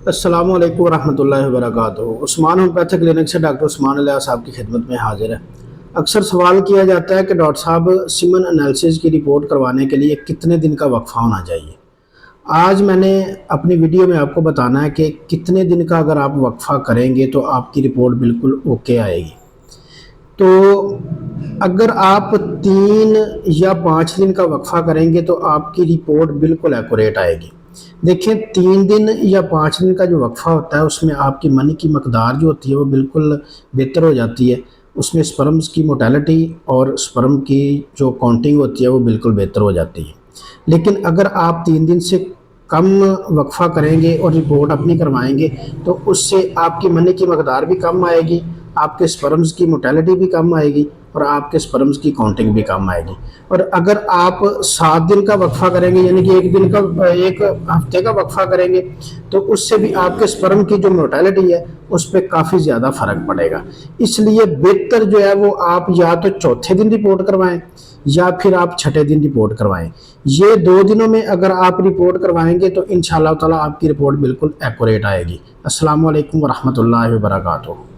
अस्सलाम वालेकुम वरहमतुल्लाहि वबरकातुहू। उस्मान होम्योपैथिक क्लिनिक से डॉक्टर उस्मान अली साहब की खिदमत में हाजिर है। अक्सर सवाल किया जाता है कि डॉक्टर साहब सीमन एनालिसिस की रिपोर्ट करवाने के लिए कितने दिन का वक्फ़ा होना चाहिए। आज मैंने अपनी वीडियो में आपको बताना है कि कितने दिन का अगर आप वक्फ़ा करेंगे तो आपकी रिपोर्ट बिल्कुल ओके आएगी। तो अगर आप 3 या 5 दिन का वक्फ़ा करेंगे तो आपकी रिपोर्ट बिल्कुल एक्यूरेट आएगी। देखें, 3 दिन या 5 दिन का जो वक्फ़ा होता है उसमें आपकी मनी की मकदार जो होती है वो बिल्कुल बेहतर हो जाती है। उसमें स्पर्म्स की मोटेलिटी और स्पर्म की जो काउंटिंग होती है वो बिल्कुल बेहतर हो जाती है। लेकिन अगर आप 3 दिन से कम वक्फ़ा करेंगे और रिपोर्ट अपनी करवाएंगे तो उससे आपकी मनी की मकदार भी कम आएगी, आपके स्पर्म्स की मोटेलिटी भी कम आएगी और आपके स्पर्म्स की काउंटिंग भी कम आएगी। और अगर आप 7 दिन का वक्फ़ा करेंगे यानी कि एक हफ्ते का वक्फ़ा करेंगे तो उससे भी आपके स्पर्म की जो मोटेलिटी है उस पर काफ़ी ज़्यादा फ़र्क पड़ेगा। इसलिए बेहतर जो है वो आप या तो चौथे दिन रिपोर्ट करवाएं या फिर आप छठे दिन रिपोर्ट करवाएं। ये 2 दिनों में अगर आप रिपोर्ट करवाएंगे तो इंशाअल्लाह ताला आपकी रिपोर्ट बिल्कुल एक्यूरेट आएगी। अस्सलाम वालेकुम वरहमतुल्लाहि वबरकातुहू।